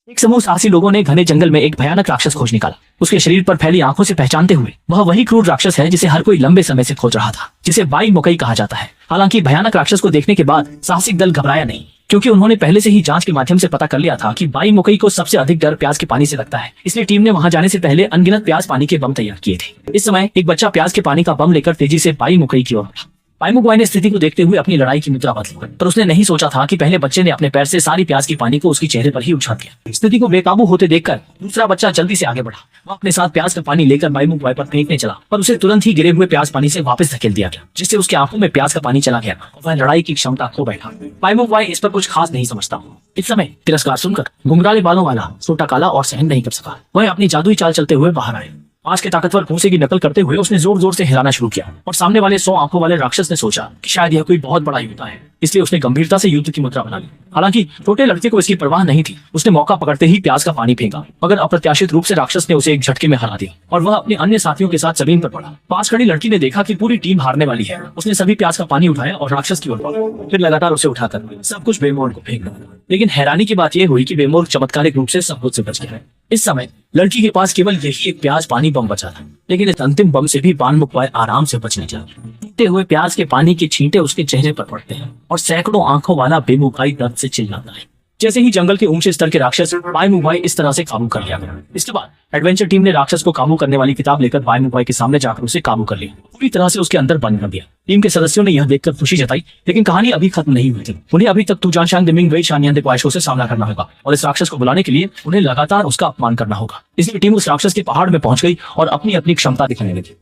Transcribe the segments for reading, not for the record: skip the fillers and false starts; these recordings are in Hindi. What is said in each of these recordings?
एक समूह साहसी लोगों ने घने जंगल में एक भयानक राक्षस खोज निकाला। उसके शरीर पर फैली आंखों से पहचानते हुए वह वही क्रूर राक्षस है जिसे हर कोई लंबे समय से खोज रहा था, जिसे बाई मुकई कहा जाता है। हालांकि भयानक राक्षस को देखने के बाद साहसिक दल घबराया नहीं, क्योंकि उन्होंने पहले से ही जांच के माध्यम से पता कर लिया था कि बाई मुकई को सबसे अधिक डर प्याज के पानी से लगता है। इसलिए टीम ने वहां जाने से पहले अनगिनत प्याज पानी के बम तैयार किए थे। इस समय एक बच्चा प्याज के पानी का बम लेकर तेजी से बाई मुकई की ओर बढ़ा। बाई मुकई ने स्थिति को देखते हुए अपनी लड़ाई की मुद्रा बदली, पर उसने नहीं सोचा था कि पहले बच्चे ने अपने पैर से सारी प्याज की पानी को उसके चेहरे पर ही उछाल दिया। स्थिति को बेकाबू होते देखकर दूसरा बच्चा जल्दी से आगे बढ़ा। वह अपने साथ प्याज का पानी लेकर बाई मुकई पर फेंकने चला, पर उसे तुरंत ही गिरे हुए प्याज पानी से वापस धकेल दिया गया, जिससे उसकी आंखों में प्याज का पानी चला गया और वह लड़ाई की क्षमता खो बैठा। बाई मुकई इस पर कुछ खास नहीं समझता। इस समय तिरस्कार सुनकर घुंघराले बालों वाला छोटा काला और सहन नहीं कर सका। वह अपनी जादुई चाल चलते हुए बाहर आए। आज के ताकतवर भूसे की नकल करते हुए उसने जोर जोर से हिलाना शुरू किया और सामने वाले 100 आंखों वाले राक्षस ने सोचा कि शायद यह कोई बहुत बड़ा योद्धा है, इसलिए उसने गंभीरता से युद्ध की मुद्रा बना ली। हालांकि छोटे लड़के को इसकी परवाह नहीं थी। उसने मौका पकड़ते ही प्याज का पानी फेंका, मगर अप्रत्याशित रूप से राक्षस ने उसे एक झटके में हरा दिया और वह अपने अन्य साथियों के साथ जमीन पर पड़ा। पास खड़ी लड़की ने देखा कि पूरी टीम हारने वाली है। उसने सभी प्याज का पानी उठाया और राक्षस की ओर बढ़ा, फिर लगातार उसे उठाकर सब कुछ बेमोर को फेंक दिया। लेकिन हैरानी की बात यह हुई कि बेमोर चमत्कारिक रूप से सब कुछ से बच गया। इस समय लड़की के पास केवल यही एक प्याज पानी बम बचा था, लेकिन इस अंतिम बम से भी बान मुकई आराम से बचने लगा। टूटे हुए प्याज के पानी के छींटे उसके चेहरे पर पड़ते हैं और सैकड़ों आंखों वाला बेमुकाई दर्द से चिल्लाता है। जैसे ही जंगल के ऊंचे स्तर के राक्षस बाई मुकई इस तरह से काबू कर लिया गया। इसके बाद एडवेंचर टीम ने राक्षस को काबू करने वाली किताब लेकर बाई मुकई के सामने जाकर उसे काबू कर लिया, पूरी तरह से उसके अंदर बंद कर दिया। टीम के सदस्यों ने यह देखकर खुशी जताई, लेकिन कहानी अभी खत्म नहीं हुई थी। उन्हें अभी तक तुजान शांग दिमिंग वेई शानियान के ख्वाहिशों से सामना करना होगा और इस राक्षस को बुलाने के लिए उन्हें लगातार उसका अपमान करना होगा। इसलिए टीम उस राक्षस के पहाड़ में पहुंच गई और अपनी अपनी क्षमता दिखाने लगी।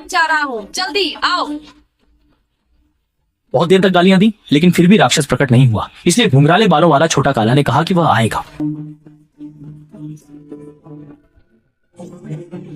जा रहा हूँ, जल्दी आओ। बहुत देर तक गालियां दी, लेकिन फिर भी राक्षस प्रकट नहीं हुआ। इसलिए घुंघराले बालों वाला छोटा काला ने कहा कि वह आएगा।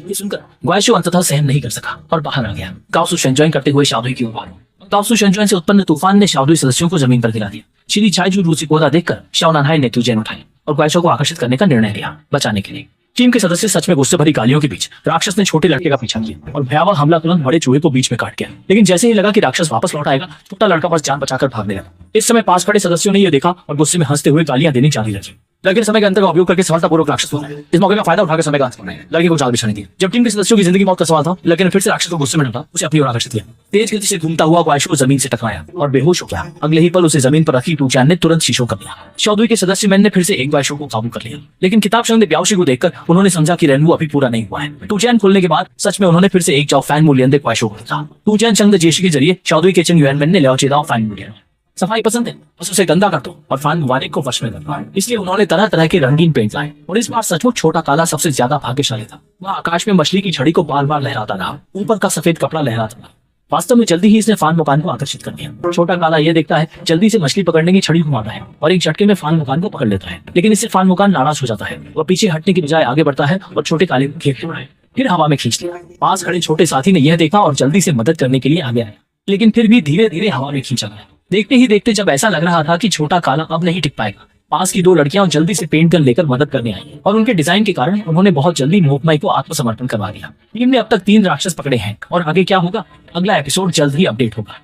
ये सुनकर ग्वाइशो अंततः सहन नहीं कर सका और बाहर आ गया। गाओसू शेंजुआन करते हुए शाओदुई की ओर भागा। गाओसू शेंजुआन से उत्पन्न तूफान ने शाओदुई सदस्यों को जमीन पर गिरा दिया। चिली चाइजू रूसी कोदा देखकर शाओ नानहाई ने तुजेन उठाई और ग्वाइशो को आकर्षित करने का निर्णय लिया बचाने के लिए। टीम के सदस्य सच में गुस्से भरी गालियों के बीच राक्षस ने छोटे लड़के का पीछा किया और भयावह हमला तुरंत बड़े चूहे को बीच में काट गया। लेकिन जैसे ही लगा कि राक्षस वापस लौट आएगा, छोटा लड़का बस जान बचाकर भागने लगा। इस समय पास खड़े सदस्यों ने यह देखा और गुस्से में हंसते हुए गालियां देनी जारी रखी। लड़के समय के अंतर का उपयोग करके सफलतापूर्वक राक्षस को इस मौके का फायदा उठाकर समय का अंत करना है। लड़के को जाल बिछाने दिया। जब टीम के सदस्यों की जिंदगी मौत का सवाल था, लड़के ने फिर से राक्षस को गुस्से में डाला, उसे अपनी ओर आकर्षित किया। तेज गति से घूमता हुआ ग्वाइशो जमीन से टकराया और बेहोश हो गया। अगले ही पल उसे जमीन पर रखी टूचान ने तुरंत शीशो कर दिया। शाओदुई के सदस्य मैन ने फिर से एक ग्वाइशो को काबू कर लिया, लेकिन किताब संग ब्याओशी को देखकर उन्होंने समझा कि रेनबो अभी पूरा नहीं हुआ है। टूचान खुलने के बाद सच में उन्होंने फिर से एक जाओ फैन मूल्यन दे ग्वाइशो को देखा। टूचान चंग जेशी के जरिए शाओदुई के चंग युआन मैन ने लियाओ चेदाओ फैन मूल्यन सफाई पसंद है, बस उसे गंदा कर दो और फान मुबारक को वश में कर दो। इसलिए उन्होंने तरह तरह के रंगीन पेंट लाए और इस बार सचमुच छोटा काला सबसे ज्यादा भाग्यशाली था। वह आकाश में मछली की छड़ी को बार बार लहराता रहा, ऊपर का सफेद कपड़ा लहराता रहा। वास्तव में जल्दी ही इसने फान मुकान को आकर्षित कर दिया। छोटा काला यह देखता है, जल्दी से मछली पकड़ने की छड़ी घुमाता है और एक झटके में फान मुकान को पकड़ लेता है। लेकिन इससे फान मुकान नाराज हो जाता है। वह पीछे हटने की बजाय आगे बढ़ता है और छोटे काले को घेर लेता है, फिर हवा में खींच लिया। पास खड़े छोटे साथी ने यह देखा और जल्दी से मदद करने के लिए आगे आया, लेकिन फिर भी धीरे धीरे हवा में खींचा गया। देखते ही देखते जब ऐसा लग रहा था कि छोटा काला अब नहीं टिक पाएगा, पास की 2 लड़कियां जल्दी से पेंट गन लेकर मदद करने आई और उनके डिजाइन के कारण उन्होंने बहुत जल्दी मोकमाई को आत्मसमर्पण करवा दिया। टीम ने अब तक 3 राक्षस पकड़े हैं और आगे क्या होगा, अगला एपिसोड जल्द ही अपडेट होगा।